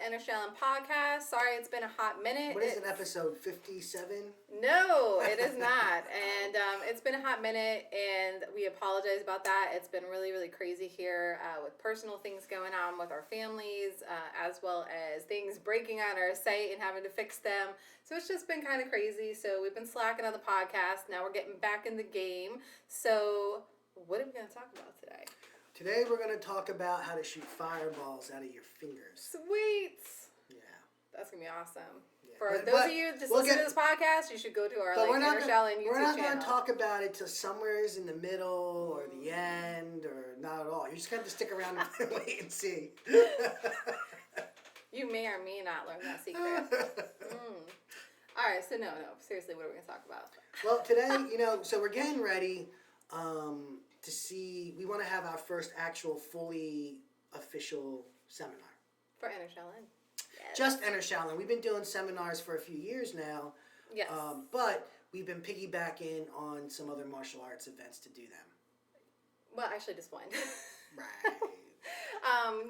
Enter Shaolin podcast. Sorry, it's been a hot minute. What is it, episode 57? No, it is not. And it's been a hot minute, and we apologize about that. It's been really, really crazy here with personal things going on with our families, as well as things breaking on our site and having to fix them. So it's just been kind of crazy. So we've been slacking on the podcast. Now we're getting back in the game. So what are we going to talk about today? Today we're going to talk about how to shoot fireballs out of your fingers. Sweet. Yeah. That's going to be awesome. Yeah. For those of you just listening to this podcast, you should go to our Enter Shaolin YouTube channel. We're not going to talk about it till somewhere's in the middle or the end or not at all. You're just going to stick around and wait and see. You may or may not learn that secret. All right, so no, seriously, what are we going to talk about? Well, today, so we're getting ready to see, we want to have our first actual fully official seminar. For Enter Shaolin. Yes. Just Enter Shaolin. We've been doing seminars for a few years now. Yes. But we've been piggybacking on some other martial arts events to do them. Well, actually just one. Right.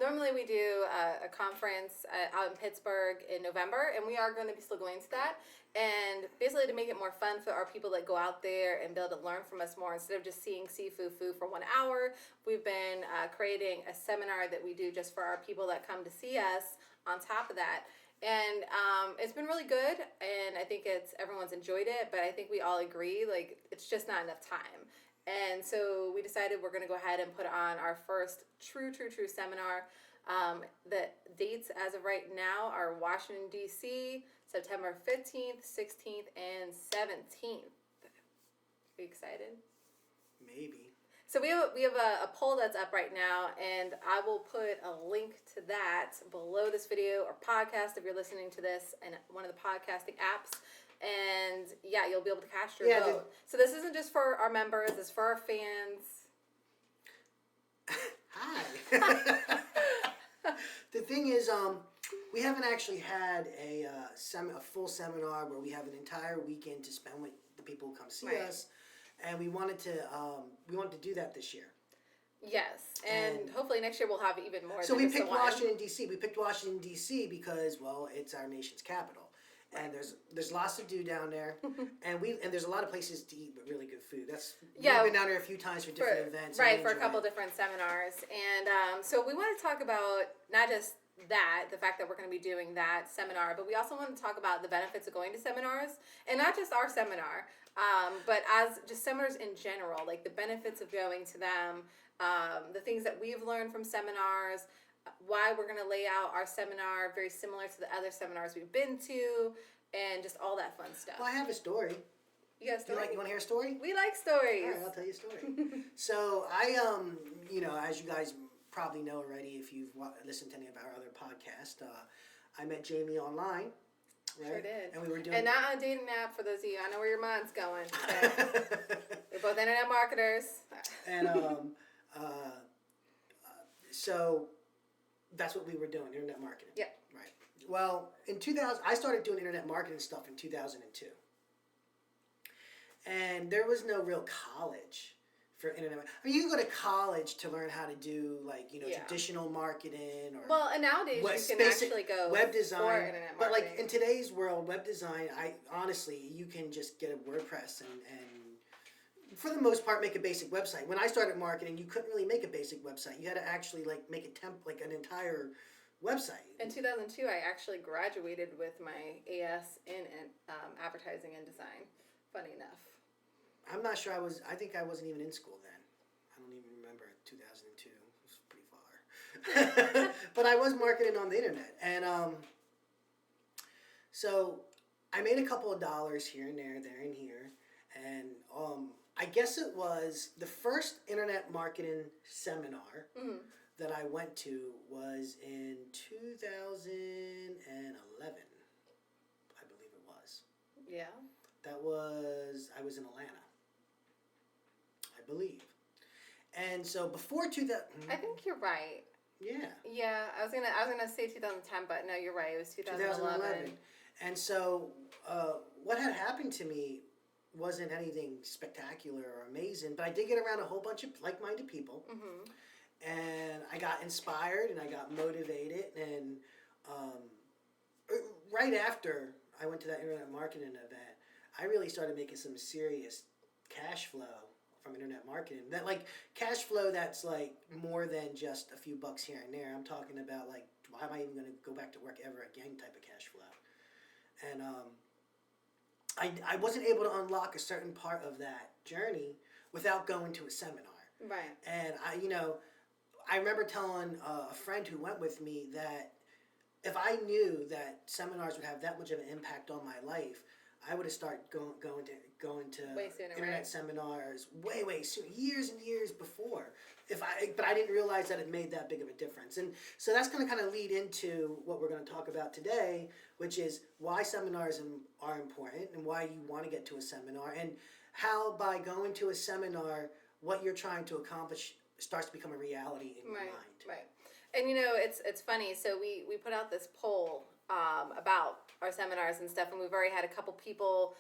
Normally we do a conference out in Pittsburgh in November, and we are going to be still going to that. And basically to make it more fun for our people that go out there and be able to learn from us more, instead of just seeing Sifu Phu for 1 hour, we've been creating a seminar that we do just for our people that come to see us on top of that. And it's been really good, and I think everyone's enjoyed it, but I think we all agree, like, it's just not enough time. And so we decided we're going to go ahead and put on our first true seminar. The dates as of right now are Washington, D.C., September 15th, 16th, and 17th. Are you excited? Maybe. So we have a poll that's up right now, and I will put a link to that below this video or podcast if you're listening to this in one of the podcasting apps. And yeah, you'll be able to cast your vote. So this isn't just for our members, it's for our fans. Hi. The thing is, we haven't actually had a full seminar where we have an entire weekend to spend with the people who come see us, and we wanted to do that this year. Yes, and hopefully next year we'll have even more. So we picked Washington D.C. We picked Washington D.C. because, well, it's our nation's capital. And there's lots to do down there, and there's a lot of places to eat really good food. We've been down there a few times for different events. Right, for a couple different seminars. And so we want to talk about not just the fact that we're going to be doing that seminar, but we also want to talk about the benefits of going to seminars, and not just our seminar, but as just seminars in general, like the benefits of going to them, the things that we've learned from seminars, why we're going to lay out our seminar very similar to the other seminars we've been to, and just all that fun stuff. Well, I have a story. You got a story? You want to hear a story? We like stories. All right, I'll tell you a story. So I, as you guys probably know already, if you've listened to any of our other podcasts, I met Jamie online. Right? Sure did. And we were doing... And not on a dating app, for those of you. I know where your mind's going. We're both internet marketers. And so... That's what we were doing, internet marketing. Yeah. Right. Well, in 2000, I started doing internet marketing stuff in 2002. And there was no real college for internet. I mean, you can go to college to learn how to do, traditional marketing or... Well, and nowadays you can actually go web design, for internet marketing. But, like, in today's world, web design, honestly, you can just get a WordPress and for the most part, make a basic website. When I started marketing, you couldn't really make a basic website. You had to actually make an entire website. In 2002, I actually graduated with my AS in advertising and design. Funny enough. I'm not sure I think I wasn't even in school then. I don't even remember 2002. It was pretty far. But I was marketing on the internet. And so I made a couple of dollars here and there and here. And I guess it was the first internet marketing seminar that I went to was in 2011, I believe it was. Yeah. I was in Atlanta, I believe. And so before 2000... I think you're right. Yeah. Yeah, I was gonna say 2010, but no, you're right. It was 2011. And so what had happened to me wasn't anything spectacular or amazing, but I did get around a whole bunch of like-minded people, and I got inspired and I got motivated, and right after I went to that internet marketing event, I really started making some serious cash flow from internet marketing. That like cash flow that's like more than just a few bucks here and there. I'm talking about like, why am I even going to go back to work ever again type of cash flow. And I wasn't able to unlock a certain part of that journey without going to a seminar. Right. And I remember telling a friend who went with me that if I knew that seminars would have that much of an impact on my life, I would have started going to Way sooner, internet right? seminars way sooner, years and years before. But I didn't realize that it made that big of a difference. And so that's going to kind of lead into what we're going to talk about today, which is why seminars are important and why you want to get to a seminar, and how by going to a seminar, what you're trying to accomplish starts to become a reality in your mind. Right. And it's funny. So we put out this poll about our seminars and stuff, and we've already had a couple people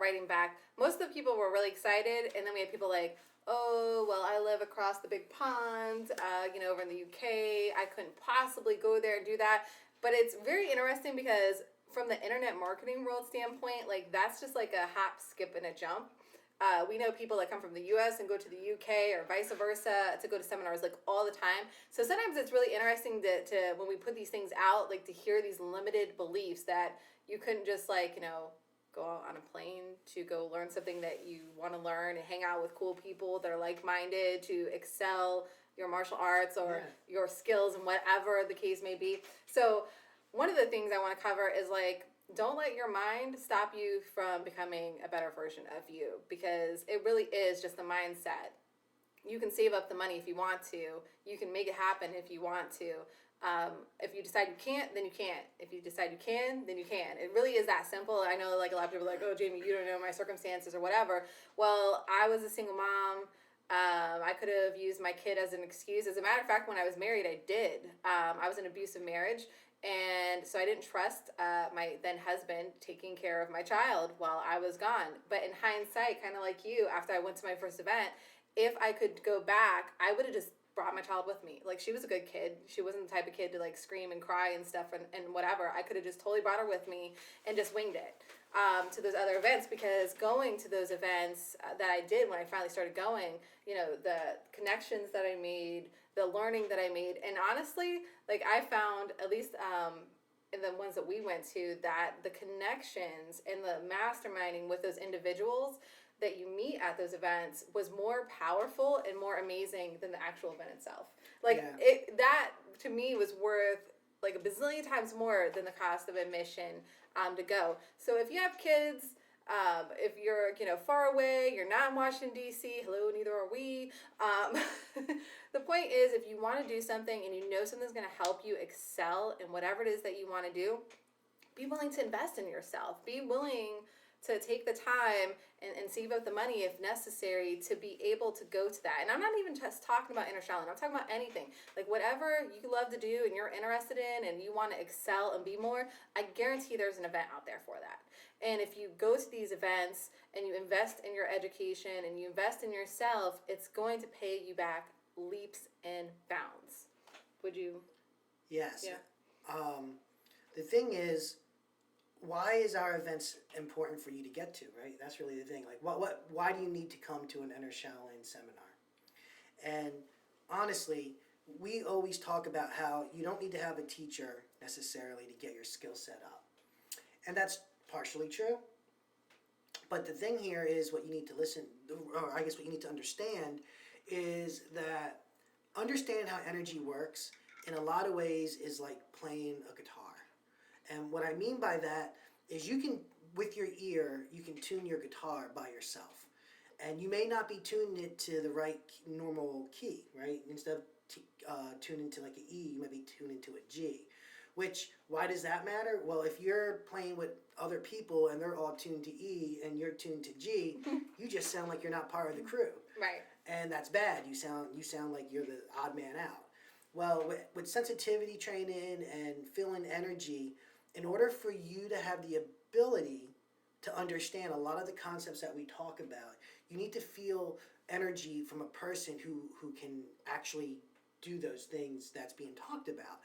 writing back. Most of the people were really excited, and then we had people like, oh, well, I live across the big pond, over in the UK. I couldn't possibly go there and do that. But it's very interesting because from the internet marketing world standpoint, like that's just like a hop, skip, and a jump. We know people that come from the U.S. and go to the U.K. or vice versa to go to seminars like all the time. So sometimes it's really interesting to when we put these things out, like to hear these limited beliefs that you couldn't just like, go on a plane to go learn something that you want to learn and hang out with cool people that are like-minded to excel your martial arts or your skills and whatever the case may be. So one of the things I want to cover is like, don't let your mind stop you from becoming a better version of you, because it really is just the mindset. You can save up the money if you want to. You can make it happen if you want to. If you decide you can't, then you can't. If you decide you can, then you can. It really is that simple. I know like a lot of people are like, oh, Jamie, you don't know my circumstances or whatever. Well, I was a single mom. I could have used my kid as an excuse. As a matter of fact, when I was married, I did. I was in an abusive marriage. And so I didn't trust my then husband taking care of my child while I was gone. But in hindsight, kind of like you, after I went to my first event, if I could go back, I would have just brought my child with me. Like, she was a good kid. She wasn't the type of kid to like scream and cry and stuff and whatever. I could have just totally brought her with me and just winged it to those other events, because going to those events that I did when I finally started going, the connections that I made, the learning that I made, and honestly, like I found, at least in the ones that we went to, that the connections and the masterminding with those individuals that you meet at those events was more powerful and more amazing than the actual event itself. Like that to me was worth like a bazillion times more than the cost of admission to go. So if you have kids, if you're far away, you're not in Washington D.C. Hello, neither are we. The point is, if you want to do something and you know something's going to help you excel in whatever it is that you want to do, be willing to invest in yourself. Be willing to take the time and save up the money if necessary to be able to go to that. And I'm not even just talking about Enter Shaolin. I'm talking about anything. Like whatever you love to do and you're interested in and you want to excel and be more, I guarantee there's an event out there for that. And if you go to these events and you invest in your education and you invest in yourself, it's going to pay you back leaps and bounds. Would you? Yes. Yeah. The thing is, why is our events important for you to get to, right? That's really the thing. Like, why do you need to come to an Enter Shaolin seminar? And honestly, we always talk about how you don't need to have a teacher necessarily to get your skill set up. And that's partially true. But the thing here is what you need to what you need to understand is that understand how energy works in a lot of ways is like playing a guitar. And what I mean by that is you can, with your ear, you can tune your guitar by yourself. And you may not be tuning it to the right normal key, right? Instead of tuning to like an E, you might be tuning to a G. Which, why does that matter? Well, if you're playing with other people and they're all tuned to E and you're tuned to G, you just sound like you're not part of the crew. Right. And that's bad. You sound like you're the odd man out. Well, with sensitivity training and feeling energy, in order for you to have the ability to understand a lot of the concepts that we talk about, you need to feel energy from a person who can actually do those things that's being talked about.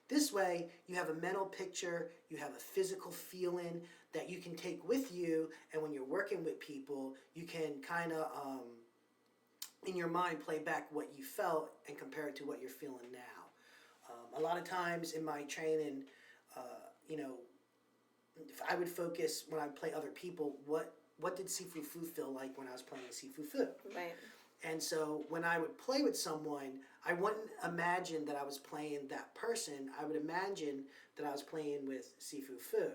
This way, you have a mental picture, you have a physical feeling that you can take with you, and when you're working with people, you can kind of, in your mind, play back what you felt and compare it to what you're feeling now. A lot of times in my training, you know, if I would focus when I play other people, what did Sifu Fu feel like when I was playing Sifu Fu? Right. And so when I would play with someone, I wouldn't imagine that I was playing that person. I would imagine that I was playing with Sifu Fu.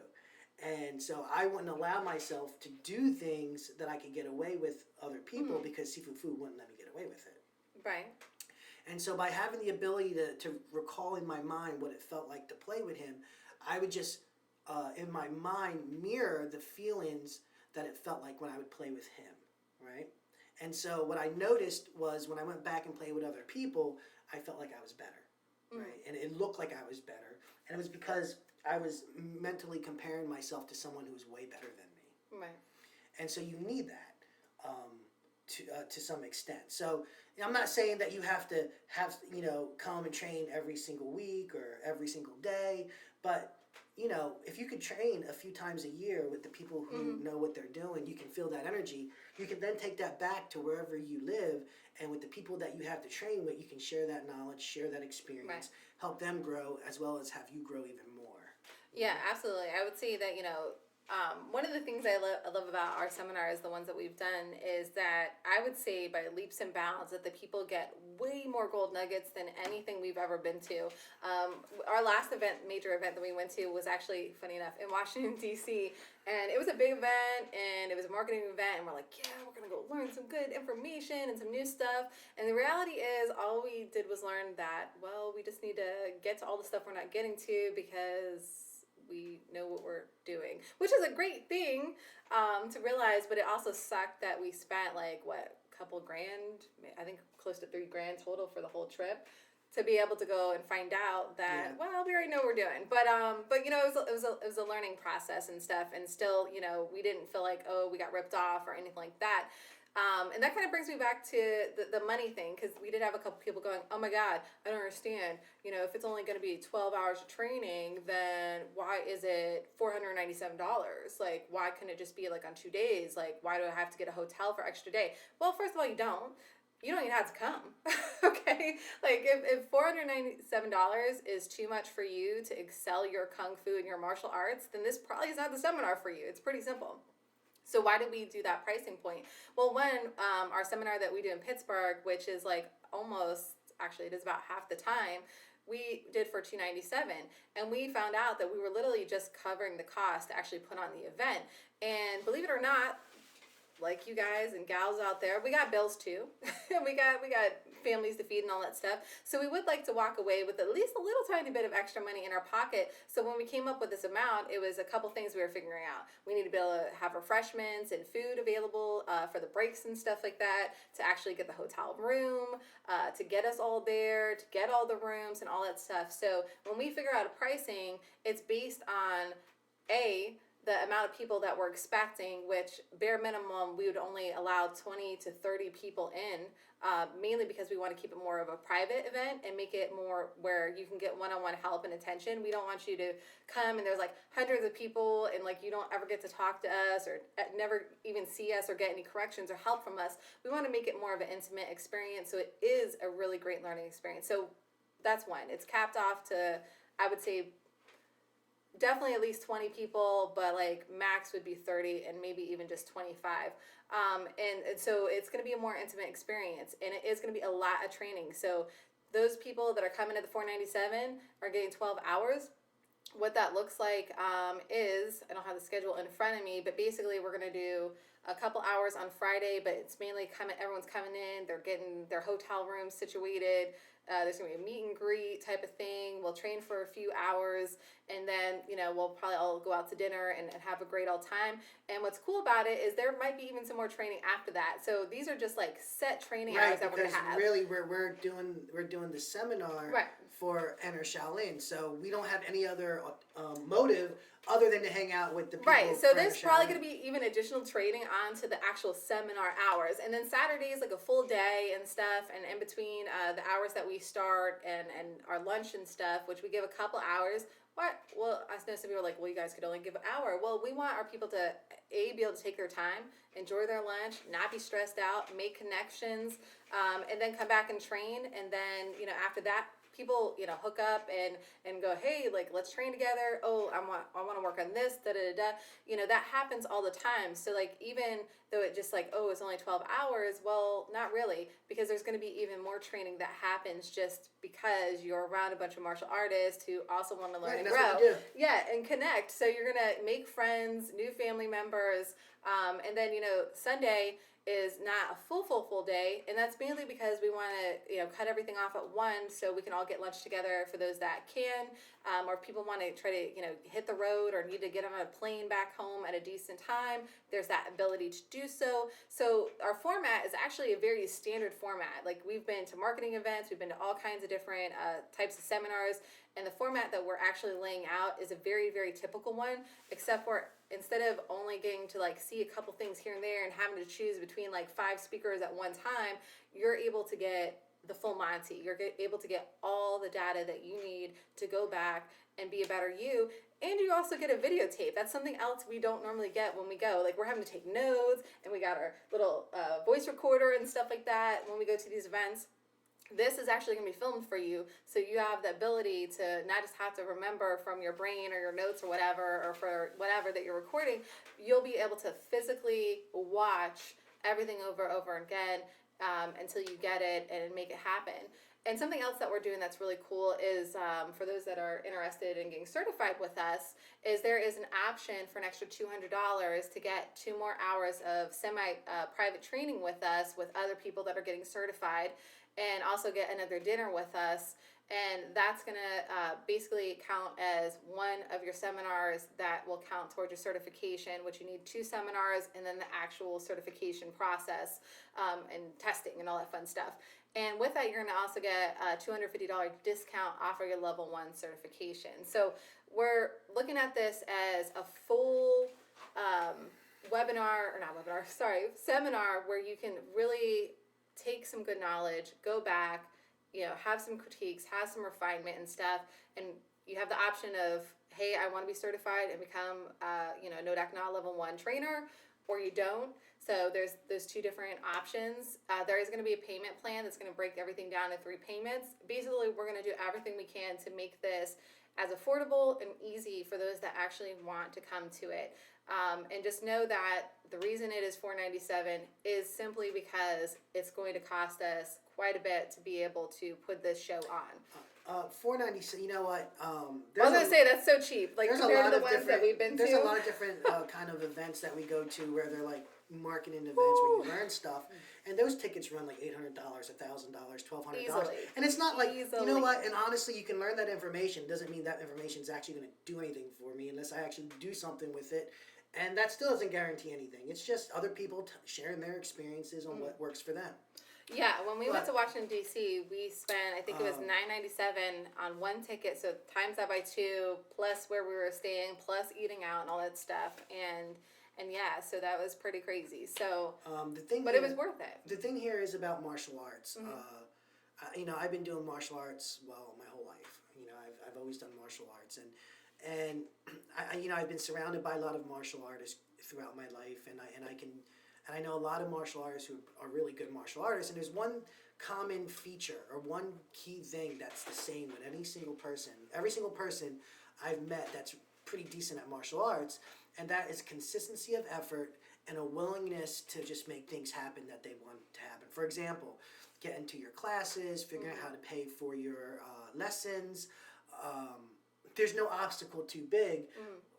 And so I wouldn't allow myself to do things that I could get away with other people because Sifu Fu wouldn't let me get away with it. Right. And so by having the ability to recall in my mind what it felt like to play with him, I would just, in my mind, mirror the feelings that it felt like when I would play with him, right? And so what I noticed was when I went back and played with other people, I felt like I was better, right? And it looked like I was better. And it was because I was mentally comparing myself to someone who was way better than me. Right. And so you need that to some extent. So I'm not saying that you have to have, you know, come and train every single week or every single day, but you know, if you could train a few times a year with the people who know what they're doing, you can feel that energy. You can then take that back to wherever you live, and with the people that you have to train with, you can share that knowledge, share that experience, help them grow, as well as have you grow even more. Yeah, absolutely. I would say that, you know, one of the things I love about our seminars, the ones that we've done, is that I would say by leaps and bounds that the people get way more gold nuggets than anything we've ever been to. Our last major event that we went to was actually, funny enough, in Washington, D.C., and it was a big event, and it was a marketing event, and we're like, yeah, we're going to go learn some good information and some new stuff. And the reality is, all we did was learn that, well, we just need to get to all the stuff we're not getting to because we know what we're doing, which is a great thing to realize, but it also sucked that we spent like, what, a couple grand, I think close to $3,000 total for the whole trip, to be able to go and find out that, well, we already know what we're doing. But you know, it was a learning process and stuff, and still, you know, we didn't feel like, oh, we got ripped off or anything like that. And that kind of brings me back to the money thing, because we did have a couple people going, oh my God, I don't understand. You know, if it's only going to be 12 hours of training, then why is it $497? Like, why couldn't it just be like on 2 days? Like, why do I have to get a hotel for extra day? Well, first of all, you don't even have to come. Okay? Like, if $497 is too much for you to excel your kung fu and your martial arts, then this probably is not the seminar for you. It's pretty simple. So why did we do that pricing point? Well, our seminar that we do in Pittsburgh, which is like almost, actually it is about half the time, we did for $297, and we found out that we were literally just covering the cost to actually put on the event. And believe it or not, like you guys and gals out there, we got bills too. we got families to feed and all that stuff. So we would like to walk away with at least a little tiny bit of extra money in our pocket. So when we came up with this amount, it was a couple things we were figuring out. We need to be able to have refreshments and food available for the breaks and stuff like that, to actually get the hotel room, to get us all there, to get all the rooms and all that stuff. So when we figure out a pricing, it's based on the amount of people that we're expecting, which bare minimum, we would only allow 20 to 30 people in, mainly because we want to keep it more of a private event and make it more where you can get one-on-one help and attention. We don't want you to come and there's like hundreds of people and like you don't ever get to talk to us or never even see us or get any corrections or help from us. We want to make it more of an intimate experience, so it is a really great learning experience. So that's one. It's capped off to, I would say, definitely at least 20 people, but like max would be 30 and maybe even just 25. And so it's going to be a more intimate experience, and it is going to be a lot of training. So those people that are coming at the $497 are getting 12 hours. What that looks like is, I don't have the schedule in front of me, but basically we're going to do a couple hours on Friday, but it's mainly everyone's coming in, they're getting their hotel rooms situated. There's going to be a meet and greet type of thing. We'll train for a few hours, and then, you know, we'll probably all go out to dinner and have a great old time. And what's cool about it is there might be even some more training after that. So these are just like set training hours that we're going to have. Really, we're doing the seminar right. for Enter Shaolin. So we don't have any other motive other than to hang out with the people. Right, so for there's Enter probably Shaolin. going to be even additional training onto the actual seminar hours. And then Saturdays, like a full day and stuff, and in between the hours that we start and our lunch and stuff, which we give a couple hours. What? Well, I know some people are like, well, you guys could only give an hour. Well, we want our people to, be able to take their time, enjoy their lunch, not be stressed out, make connections, and then come back and train. And then, after that, people, hook up and go, hey, like, let's train together. Oh, I want to work on this, da da da da. That happens all the time. So, like, even though it just like, oh, it's only 12 hours, well, not really, because there's going to be even more training that happens just because you're around a bunch of martial artists who also want to learn and grow. Yeah, and connect. So you're going to make friends, new family members, and then, Sunday is not a full day, and that's mainly because we want to cut everything off at 1 so we can all get lunch together for those that can, or people want to try to hit the road or need to get on a plane back home at a decent time. There's that ability to do so. So our format is actually a very standard format. Like, we've been to marketing events, we've been to all kinds of different types of seminars, and the format that we're actually laying out is a very, very typical one, except for instead of only getting to like see a couple things here and there and having to choose between like 5 speakers at one time, you're able to get the full Monty. You're able to get all the data that you need to go back and be a better you. And you also get a videotape. That's something else we don't normally get when we go. Like, we're having to take notes, and we got our little voice recorder and stuff like that when we go to these events. This is actually going to be filmed for you, so you have the ability to not just have to remember from your brain or your notes or whatever, or for whatever that you're recording. You'll be able to physically watch everything over again until you get it and make it happen. And something else that we're doing that's really cool is, for those that are interested in getting certified with us, is there is an option for an extra $200 to get 2 more hours of semi-private training with us with other people that are getting certified, and also get another dinner with us. And that's going to basically count as one of your seminars that will count towards your certification, which you need 2 seminars, and then the actual certification process and testing and all that fun stuff. And with that, you're going to also get a $250 discount off of your level 1 certification. So we're looking at this as a full seminar where you can really take some good knowledge, go back, have some critiques, have some refinement and stuff, and you have the option of, hey, I want to be certified and become, Ngo Dac Na level 1 trainer, or you don't. So there's 2 different options. There is going to be a payment plan that's going to break everything down into 3 payments. Basically, we're going to do everything we can to make this as affordable and easy for those that actually want to come to it. And just know that the reason it is $497 is simply because it's going to cost us quite a bit to be able to put this show on. $497. You know what? I was gonna say that's so cheap. Like, compared to the ones that we've been to. There's a lot of different kind of events that we go to where they're like marketing events where you learn stuff, and those tickets run like $800, $1,000, $1,200, and it's not like, you know what? And honestly, you can learn that information. Doesn't mean that information is actually going to do anything for me unless I actually do something with it. And that still doesn't guarantee anything. It's just other people sharing their experiences on what works for them. Yeah, when we went to Washington, D.C., we spent, I think it was $997 on 1 ticket, so times that by 2, plus where we were staying, plus eating out and all that stuff. And yeah, so that was pretty crazy. So, it was worth it. The thing here is about martial arts. I've been doing martial arts, my whole life. I've always done martial arts, and I've been surrounded by a lot of martial artists throughout my life, and I know a lot of martial artists who are really good martial artists, and there's one common feature or one key thing that's the same with every single person I've met that's pretty decent at martial arts, and that is consistency of effort and a willingness to just make things happen that they want to happen. For example, getting to your classes, figuring out how to pay for your lessons. There's no obstacle too big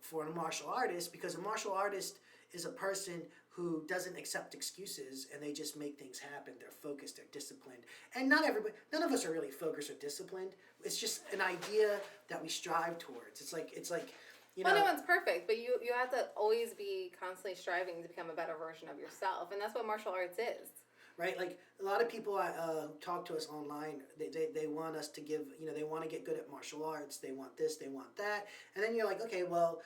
for a martial artist, because a martial artist is a person who doesn't accept excuses, and they just make things happen. They're focused, they're disciplined. And none of us are really focused or disciplined. It's just an idea that we strive towards. It's like Well, no one's perfect, but you have to always be constantly striving to become a better version of yourself, and that's what martial arts is. right? Like a lot of people who talk to us online, they want us to give, they want to get good at martial arts. They want this, they want that. And then you're like, okay, well,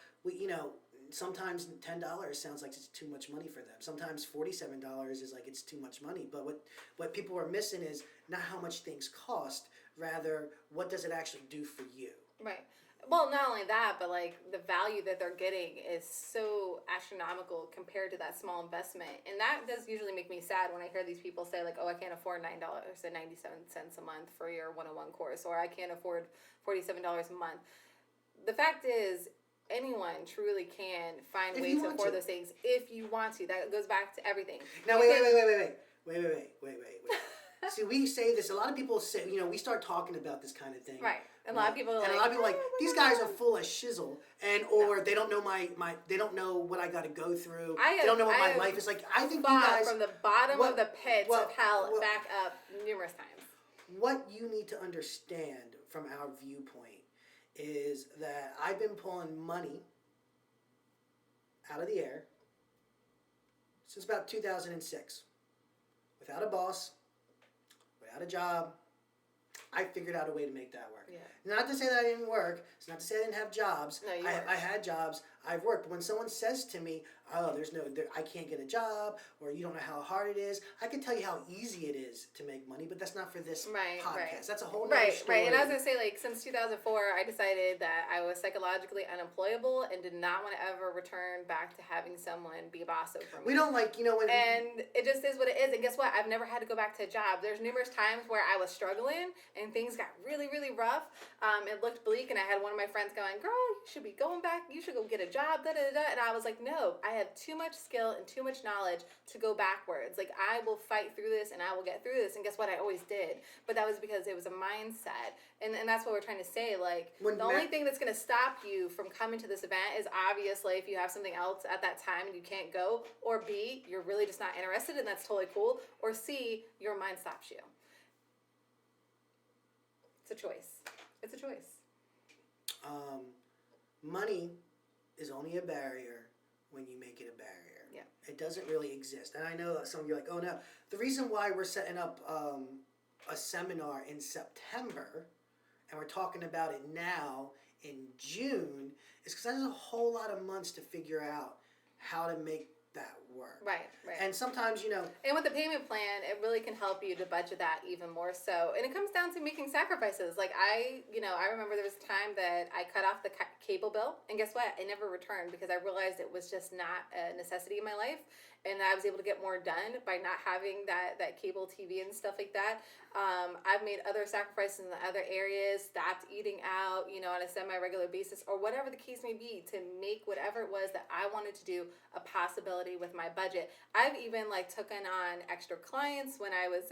sometimes $10 sounds like it's too much money for them. Sometimes $47 is like it's too much money. But what people are missing is not how much things cost, rather what does it actually do for you. Right. Well, not only that, but like the value that they're getting is so astronomical compared to that small investment. And that does usually make me sad when I hear these people say like, oh, I can't afford $9.97 a month for your 101 course, or I can't afford $47 a month. The fact is, anyone truly can find ways to afford those things if you want to. That goes back to everything. Now, wait. See, we say this. A lot of people say, we start talking about this kind of thing. Right. And a lot of people are like, these guys are full of shizzle, or they don't know they don't know what I got to go through. They don't know what my life is like. I think you guys from the bottom of the pits of hell back up numerous times. What you need to understand from our viewpoint is that I've been pulling money out of the air since about 2006. Without a boss, without a job, I figured out a way to make that work. Yeah. Not to say that I didn't work. It's not to say I didn't have jobs. No, I had jobs. I've worked. But when someone says to me, "Oh, I can't get a job," or "You don't know how hard it is," I can tell you how easy it is to make money. But that's not for this podcast. Right. That's a whole nother story. Right. And I was gonna say, like, since 2004, I decided that I was psychologically unemployable and did not want to ever return back to having someone be a boss over me. We don't like, when. And it just is what it is. And guess what? I've never had to go back to a job. There's numerous times where I was struggling and things got really, really rough. It looked bleak, and I had one of my friends going, "Girl, you should be going back. You should go get a job." And I was like, "No, I have too much skill and too much knowledge to go backwards. Like, I will fight through this, and I will get through this." And guess what? I always did. But that was because it was a mindset. And that's what we're trying to say. Like, the only thing that's going to stop you from coming to this event is obviously if you have something else at that time and you can't go, or B, you're really just not interested, and that's totally cool, or C, your mind stops you. It's a choice. It's a choice. Money is only a barrier when you make it a barrier. Yeah. It doesn't really exist. And I know that some of you are like, "Oh no." The reason why we're setting up a seminar in September and we're talking about it now in June is because there's a whole lot of months to figure out how to make that work. Right. And sometimes, And with the payment plan, it really can help you to budget that even more so. And it comes down to making sacrifices. Like I remember there was a time that I cut off the cable bill, and guess what? I never returned because I realized it was just not a necessity in my life. And I was able to get more done by not having that cable TV and stuff like that. I've made other sacrifices in other areas, stopped eating out, on a semi-regular basis, or whatever the case may be, to make whatever it was that I wanted to do a possibility with my budget. I've even taken on extra clients when I was,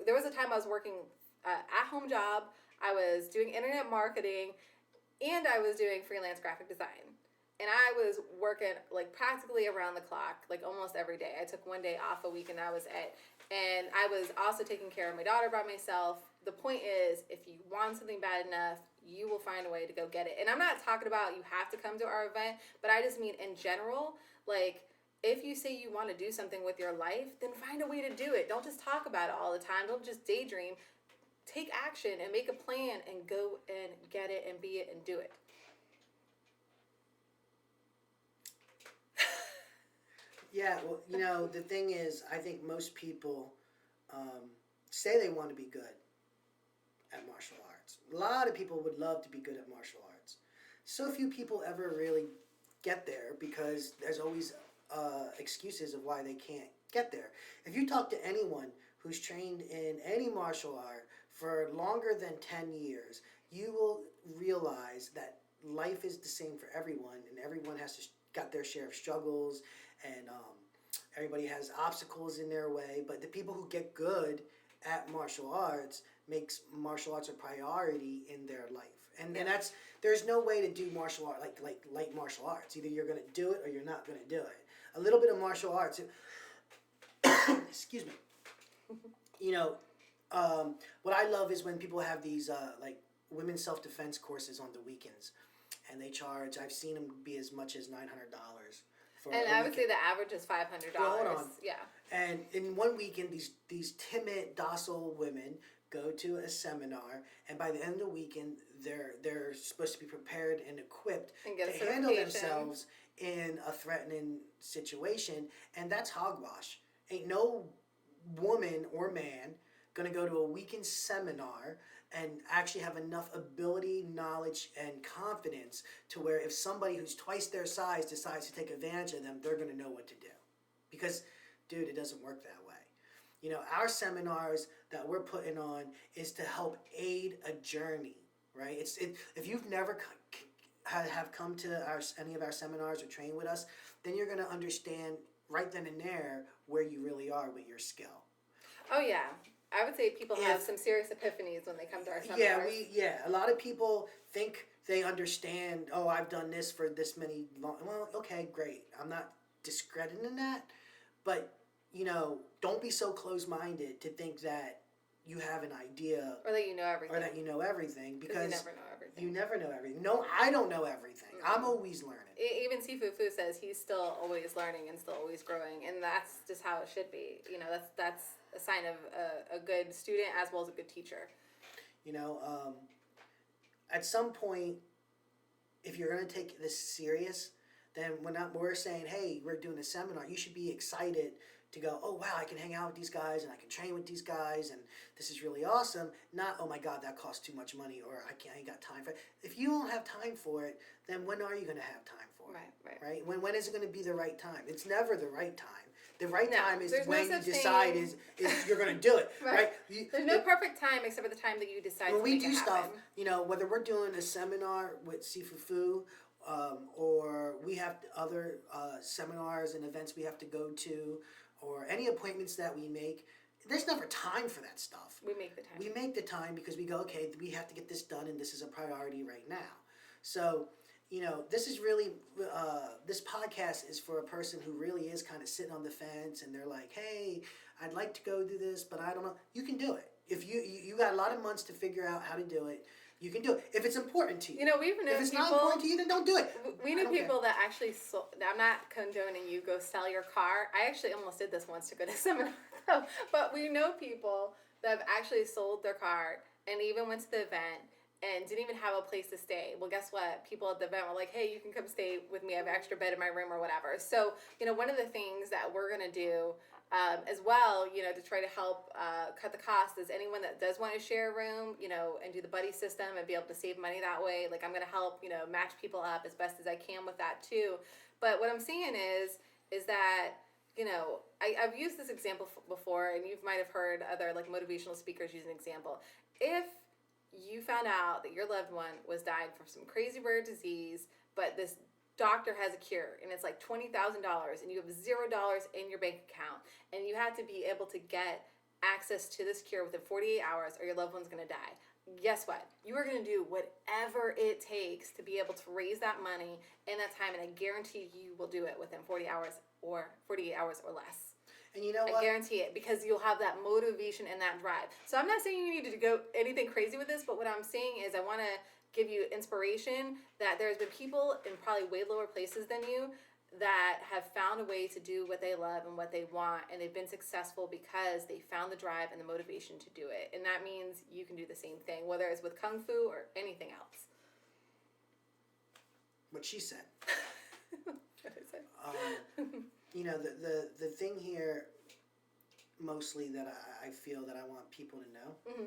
there was a time I was working at-home job, I was doing internet marketing, and I was doing freelance graphic design. And I was working practically around the clock, almost every day. I took one day off a week and that was it. And I was also taking care of my daughter by myself. The point is, if you want something bad enough, you will find a way to go get it. And I'm not talking about you have to come to our event, but I just mean in general, if you say you want to do something with your life, then find a way to do it. Don't just talk about it all the time. Don't just daydream. Take action and make a plan and go and get it and be it and do it. Yeah, well, the thing is, I think most people say they want to be good at martial arts. A lot of people would love to be good at martial arts. So few people ever really get there because there's always excuses of why they can't get there. If you talk to anyone who's trained in any martial art for longer than 10 years, you will realize that life is the same for everyone, and everyone has got their share of struggles, and everybody has obstacles in their way. But the people who get good at martial arts makes martial arts a priority in their life, and there's no way to do martial art like light martial arts. Either you're going to do it or you're not going to do it. A little bit of martial arts, excuse me. What I love is when people have these women's self-defense courses on the weekends, and they charge. I've seen them be as much as $900 for And a I would say weekend. the average is $500. Well, hold on. Yeah. And in one weekend, these timid, docile women go to a seminar, and by the end of the weekend, they're supposed to be prepared and equipped And get a to handle certification. themselves in a threatening situation, and that's hogwash. Ain't no woman or man gonna go to a weekend seminar and actually have enough ability, knowledge, and confidence to where if somebody who's twice their size decides to take advantage of them, they're gonna know what to do. Because, dude, it doesn't work that way. You know, our seminars that we're putting on is to help aid a journey, right? If you've never have come to any of our seminars or trained with us, then you're going to understand right then and there where you really are with your skill. Oh yeah, I would say people have some serious epiphanies when they come to our seminars. A lot of people think they understand. Oh, I've done this for this many long. Well, okay, great. I'm not discrediting that, but you know, don't be so close-minded to think that you have an idea or that you know everything, because you never know everything. You never know everything. No, I don't know everything. Mm-hmm. I'm always learning. Even Sifu Phu says he's still always learning and still always growing, and that's just how it should be. You know, that's a sign of a good student as well as a good teacher. You know, at some point, if you're going to take this serious, then we're saying, hey, we're doing a seminar, you should be excited to go, oh, wow, I can hang out with these guys and I can train with these guys and this is really awesome. Not, oh, my God, that costs too much money or I ain't got time for it. If you don't have time for it, then when are you going to have time for it? Right? When is it going to be the right time? It's never the right time. The right time is when you decide is you're going to do it, right? There's no perfect time except for the time that you decide to make it happen. When we do stuff, you know, whether we're doing a seminar with Sifu Phu, or we have other seminars and events we have to go to, or any appointments that we make, there's never time for that stuff. We make the time. We make the time because we go, okay, we have to get this done and this is a priority right now. So, you know, this is really, this podcast is for a person who really is kind of sitting on the fence and they're like, hey, I'd like to go do this, but I don't know. You can do it. If you got a lot of months to figure out how to do it, you can do it. If it's important to you. You know, we've known if it's people, not important to you, then don't do it. We knew people that actually sold, I'm not condoning you go sell your car. I actually almost did this once to go to a seminar. But we know people that have actually sold their car and even went to the event and didn't even have a place to stay. Well, guess what? People at the event were like, hey, you can come stay with me. I have an extra bed in my room or whatever. So, you know, one of the things that we're going to do as well, you know, to try to help cut the cost is anyone that does want to share a room, you know, and do the buddy system and be able to save money that way. Like, I'm going to help, you know, match people up as best as I can with that too. But what I'm seeing is that, you know, I've used this example before, and you might have heard other like motivational speakers use an example. If you found out that your loved one was dying from some crazy rare disease, but this doctor has a cure and it's like $20,000 and you have $0 in your bank account and you have to be able to get access to this cure within 48 hours or your loved one's going to die. Guess what? You are going to do whatever it takes to be able to raise that money in that time, and I guarantee you will do it within 40 hours or 48 hours or less. And you know what? I guarantee it, because you'll have that motivation and that drive. So I'm not saying you need to go anything crazy with this, but what I'm saying is I want to give you inspiration that there's been people in probably way lower places than you that have found a way to do what they love and what they want, and they've been successful because they found the drive and the motivation to do it. And that means you can do the same thing, whether it's with Kung Fu or anything else. What she said. What I said. You know, the thing here, mostly that I feel that I want people to know,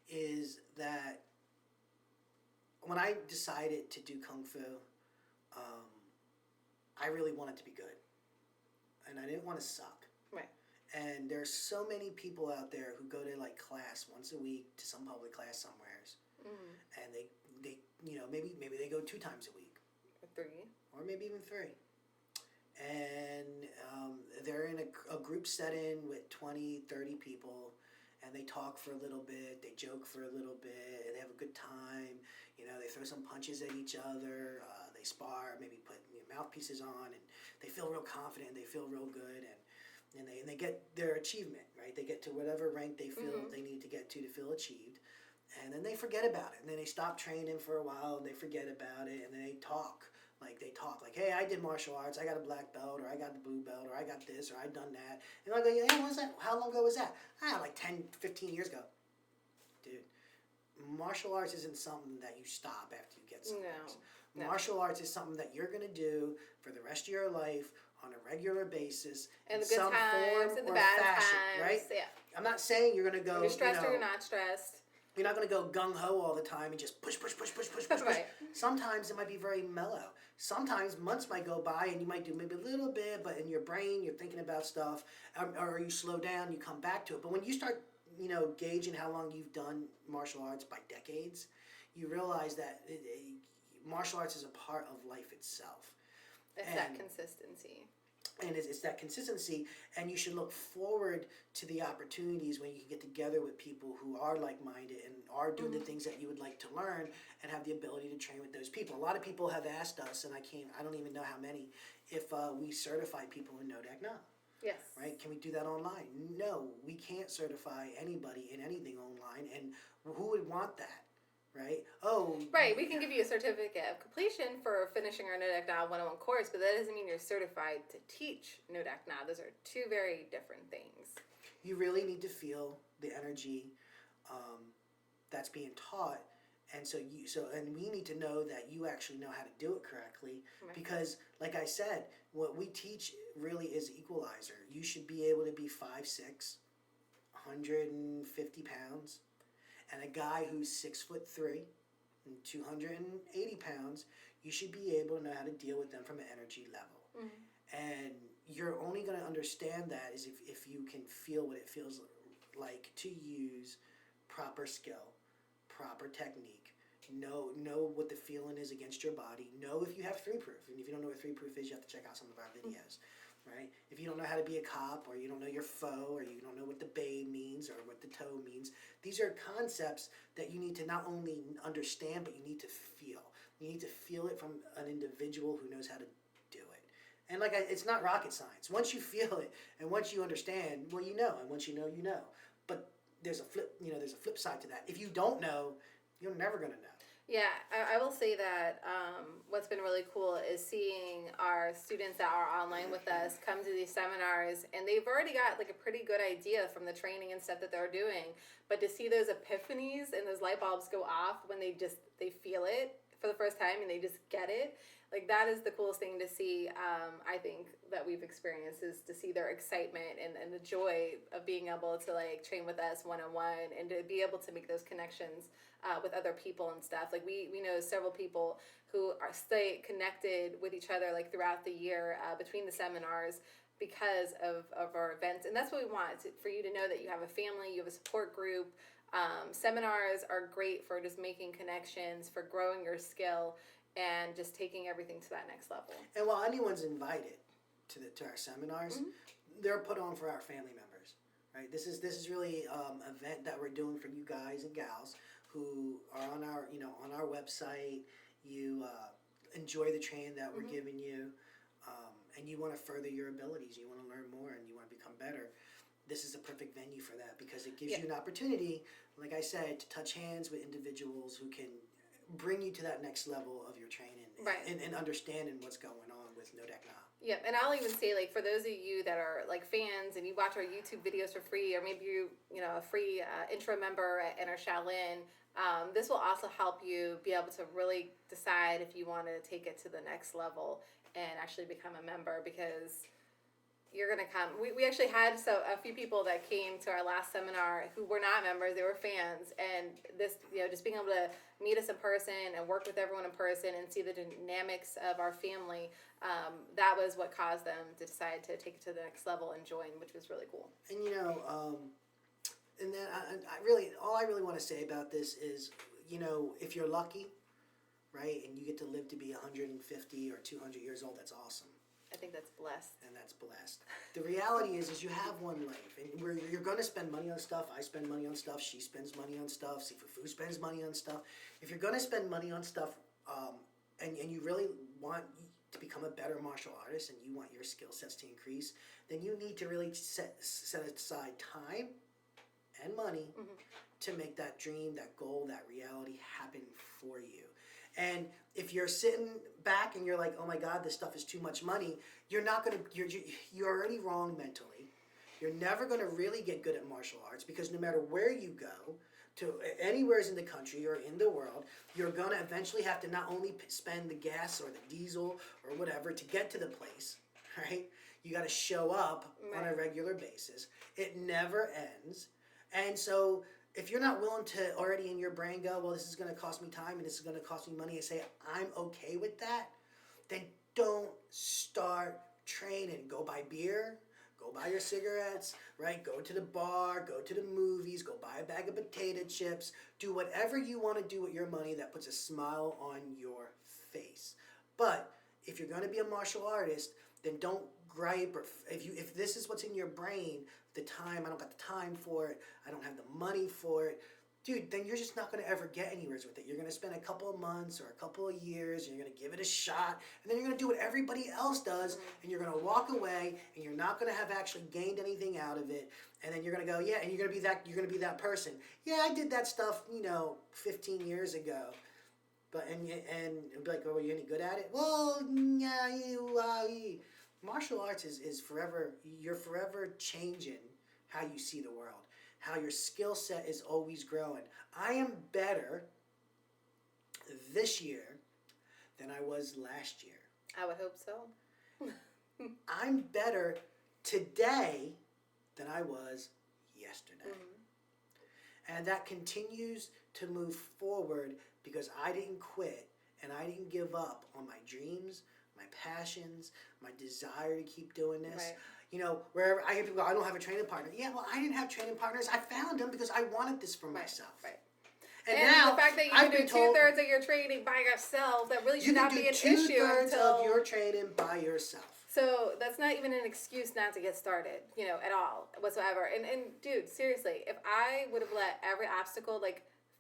is that when I decided to do Kung Fu, I really wanted to be good. And I didn't want to suck. Right. And there's so many people out there who go to like class once a week to some public class somewheres. And they you know, maybe they go 2 times a week. Or 3. Or maybe even 3. And they're in a group setting with 20, 30 people, and they talk for a little bit, they joke for a little bit, they have a good time, you know, they throw some punches at each other, they spar, maybe put mouthpieces on, and they feel real confident, they feel real good, and they get their achievement, right? They get to whatever rank they feel they need to get to feel achieved, and then they forget about it, and then they stop training for a while, and they forget about it, and then they talk Like they talk like, hey, I did martial arts, I got a black belt, or I got the blue belt, or I got this, or I done that. And I go, yeah, what was that? How long ago was that? Like 10, 15 years ago. Dude, martial arts isn't something that you stop after you get something. No. Martial arts is something that you're gonna do for the rest of your life on a regular basis in the good some times, form in the or bad fashion, times. right? Yeah. I'm not saying you're gonna go. When you're stressed you know, or you're not stressed. You're not going to go gung-ho all the time and just push. Right. Sometimes it might be very mellow. Sometimes months might go by and you might do maybe a little bit, but in your brain you're thinking about stuff, or you slow down, you come back to it. But when you start, gauging how long you've done martial arts by decades, you realize that martial arts is a part of life itself. It's that consistency. And it's that consistency, and you should look forward to the opportunities when you can get together with people who are like-minded and are doing the things that you would like to learn and have the ability to train with those people. A lot of people have asked us, and I don't even know how many, if we certify people in Ngo Dac Na. Yes. Right? Can we do that online? No, we can't certify anybody in anything online, and who would want that? Right? Right, we can give you a certificate of completion for finishing our Ngo Dac Na 101 course, but that doesn't mean you're certified to teach Ngo Dac Na. Those are two very different things. You really need to feel the energy that's being taught, and and we need to know that you actually know how to do it correctly. Right. Because, like I said, what we teach really is equalizer. You should be able to be 5'6", 150 pounds. And a guy who's 6'3" and 280 pounds, you should be able to know how to deal with them from an energy level. And you're only going to understand that is if you can feel what it feels like to use proper skill, proper technique. Know what the feeling is against your body. Know if you have 3-proof. And if you don't know what 3-proof is, you have to check out some of our videos. Right? If you don't know how to be a cop, or you don't know your foe, or you don't know what the bay means, or what the toe means, these are concepts that you need to not only understand, but you need to feel. You need to feel it from an individual who knows how to do it. And it's not rocket science. Once you feel it, and once you understand, well, you know, and once you know, you know. But there's a flip side to that. If you don't know, you're never going to know. Yeah, I will say that what's been really cool is seeing our students that are online with us come to these seminars, and they've already got like a pretty good idea from the training and stuff that they're doing. But to see those epiphanies and those light bulbs go off when they feel it for the first time and they just get it, like that is the coolest thing to see. I think that we've experienced is to see their excitement and the joy of being able to like train with us one-on-one and to be able to make those connections with other people and stuff. Like we know several people who stay connected with each other like throughout the year between the seminars because of our events. And that's what we want, for you to know that you have a family, you have a support group. Seminars are great for just making connections, for growing your skill, and just taking everything to that next level. And while anyone's invited to our seminars, they're put on for our family members, right? This is really an event that we're doing for you guys and gals who are on our website. You enjoy the training that we're giving you, and you want to further your abilities. You want to learn more, and you want to become better. This is the perfect venue for that, because it gives you an opportunity, like I said, to touch hands with individuals who can bring you to that next level of your training, and understanding what's going on with Ngo Dac Na. Yep, and I'll even say, like, for those of you that are like fans and you watch our YouTube videos for free, or maybe you know a free intro member at Enter Shaolin, this will also help you be able to really decide if you want to take it to the next level and actually become a member, because you're going to come. We actually had a few people that came to our last seminar who were not members, they were fans, and this, just being able to meet us in person and work with everyone in person and see the dynamics of our family, that was what caused them to decide to take it to the next level and join, which was really cool. And and then all I really want to say about this is, if you're lucky, right, and you get to live to be 150 or 200 years old, that's awesome. I think that's blessed. And that's blessed. The reality is you have one life, and you're going to spend money on stuff. I spend money on stuff. She spends money on stuff. Sifu Phu spends money on stuff. If you're going to spend money on stuff, and you really want to become a better martial artist, and you want your skill sets to increase, then you need to really set aside time and money to make that dream, that goal, that reality happen for you. And if you're sitting back and you're like, oh my God, this stuff is too much money, you're already wrong mentally. You're never going to really get good at martial arts because no matter where you go, to anywhere in the country or in the world, you're going to eventually have to not only spend the gas or the diesel or whatever to get to the place, right? You got to show up on a regular basis. It never ends. And so if you're not willing to already in your brain go, well, this is going to cost me time and this is going to cost me money, and say, I'm okay with that, then don't start training. Go buy beer. Go buy your cigarettes, right? Go to the bar, go to the movies, go buy a bag of potato chips. Do whatever you want to do with your money that puts a smile on your face. But if you're going to be a martial artist, then don't gripe. Or if this is what's in your brain, the time, I don't got the time for it, I don't have the money for it, dude, then you're just not going to ever get anywhere with it. You're going to spend a couple of months or a couple of years, and you're going to give it a shot, and then you're going to do what everybody else does, and you're going to walk away, and you're not going to have actually gained anything out of it, and then you're going to go, yeah, and you're going to be that person. Yeah, I did that stuff, 15 years ago. But and be like, oh, are you any good at it? Well, yeah, martial arts is forever. You're forever changing how you see the world. How your skill set is always growing. I am better this year than I was last year. I would hope so. I'm better today than I was yesterday. Mm-hmm. And that continues to move forward because I didn't quit and I didn't give up on my dreams, my passions, my desire to keep doing this. Right. Wherever I hear people go, I don't have a training partner. Yeah, well, I didn't have training partners. I found them because I wanted this for myself. Right. And now, the fact that you can do 2/3 of your training by yourself, that really should not be an issue until... You can do 2/3 of your training by yourself. So that's not even an excuse not to get started, at all, whatsoever. And dude, seriously, if I would have let every obstacle,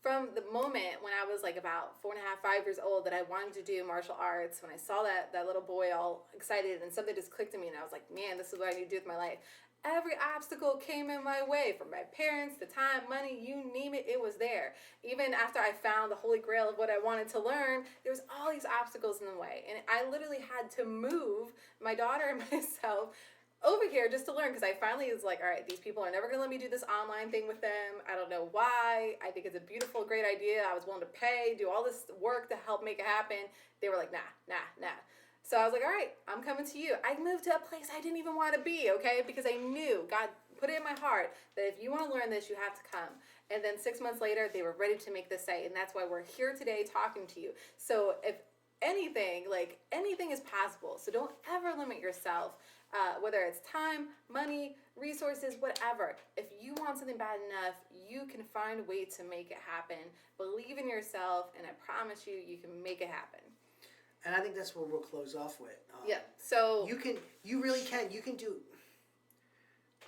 from the moment when I was about 4.5, 5 years old that I wanted to do martial arts, when I saw that little boy all excited and something just clicked in me and I was like, man, this is what I need to do with my life. Every obstacle came in my way, from my parents, the time, money, you name it, it was there. Even after I found the holy grail of what I wanted to learn, there was all these obstacles in the way. And I literally had to move my daughter and myself over here just to learn, because I finally was like, all right, these people are never going to let me do this online thing with them. I don't know why. I think it's a beautiful, great idea. I was willing to pay, do all this work to help make it happen. They were like, nah. So I was like, all right, I'm coming to you. I moved to a place I didn't even want to be, okay? Because I knew, God put it in my heart, that if you want to learn this, you have to come. And then 6 months later, they were ready to make this site. And that's why we're here today talking to you. So if anything, anything is possible. So don't ever limit yourself. Whether it's time, money, resources, whatever. If you want something bad enough, you can find a way to make it happen. Believe in yourself, and I promise you, you can make it happen. And I think that's what we'll close off with. Yeah. So you really can. You can do.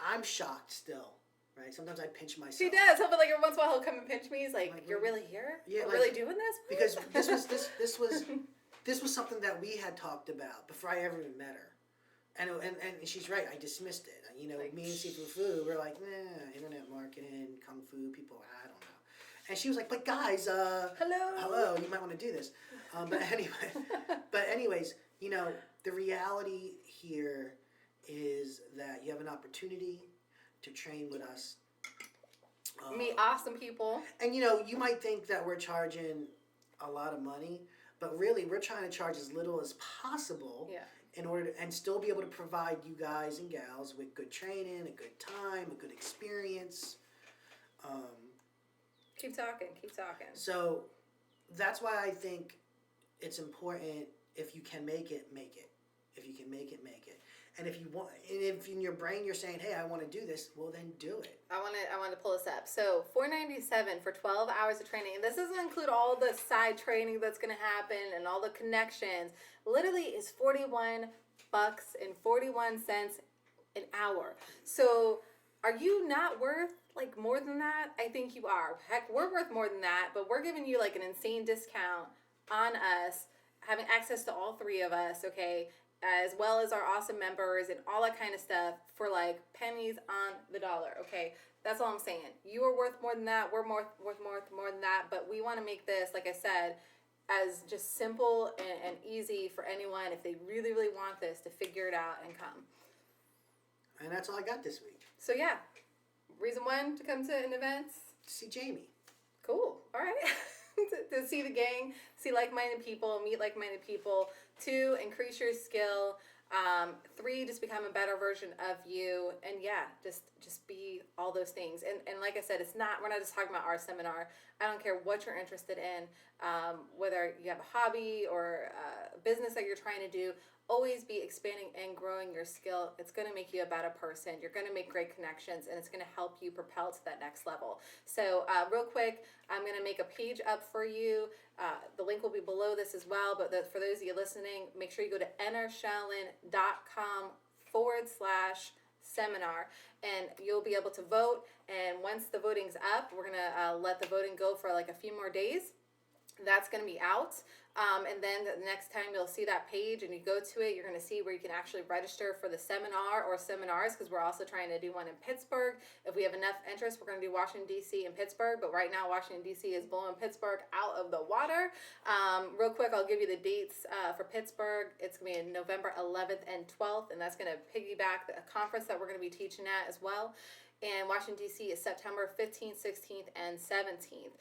I'm shocked still, right? Sometimes I pinch myself. He does. But every once in a while, he'll come and pinch me. He's like, "You're really here? Yeah, You're really doing this?" Because this was something that we had talked about before I ever even met her. And she's right. I dismissed it. Me and Sifu Phu were like, internet marketing, kung fu, people, I don't know. And she was like, but guys, hello, you might want to do this. But anyways, the reality here is that you have an opportunity to train with us. Meet awesome people. And you might think that we're charging a lot of money, but really we're trying to charge as little as possible. Yeah. In order to, and still be able to provide you guys and gals with good training, a good time, a good experience. Keep talking. So that's why I think it's important, if you can make it, make it. If you can make it, make it. And if you want, and if in your brain you're saying, hey, I want to do this, well then do it. I want to pull this up. So $497 for 12 hours of training. And this doesn't include all the side training that's going to happen and all the connections. Literally is $41.41 an hour. So are you not worth more than that? I think you are. Heck, we're worth more than that, but we're giving you an insane discount on us, having access to all three of us, okay? As well as our awesome members and all that kind of stuff for pennies on the dollar, okay? That's all I'm saying. You are worth more than that. We're worth more than that, but we want to make this, like I said, as just simple and easy for anyone if they really, really want this to figure it out and come. And that's all I got this week. So yeah, reason one to come to an event. See Jamie. Cool. All right. to see the gang, see like-minded people, meet like-minded people. 2, increase your skill. 3, just become a better version of you. And yeah, just be all those things. And like I said, we're not just talking about our seminar. I don't care what you're interested in, whether you have a hobby or a business that you're trying to do. Always be expanding and growing your skill. It's going to make you a better person. You're going to make great connections, and it's going to help you propel to that next level. So real quick, I'm going to make a page up for you. The link will be below this as well, but for those of you listening, make sure you go to entershaolin.com/seminar, and you'll be able to vote. And once the voting's up, we're going to let the voting go for like a few more days. That's going to be out. And then the next time you'll see that page and you go to it, you're going to see where you can actually register for the seminar or seminars, because we're also trying to do one in Pittsburgh. If we have enough interest, we're going to do Washington, D.C. and Pittsburgh. But right now, Washington, D.C. is blowing Pittsburgh out of the water. Real quick, I'll give you the dates for Pittsburgh. It's going to be November 11th and 12th, and that's going to piggyback a conference that we're going to be teaching at as well. And Washington, D.C. is September 15th, 16th, and 17th.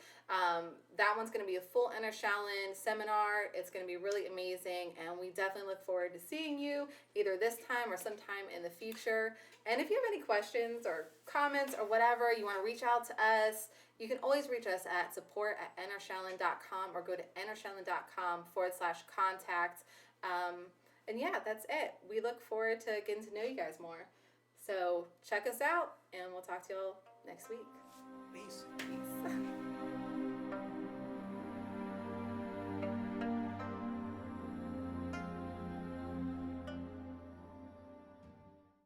That one's going to be a full Enter Shaolin seminar. It's going to be really amazing, and we definitely look forward to seeing you either this time or sometime in the future. And if you have any questions or comments or whatever, you want to reach out to us, you can always reach us at support@entershaolin.com or go to entershaolin.com/contact. And yeah, that's it. We look forward to getting to know you guys more. So check us out, and we'll talk to you all next week. Peace. Peace.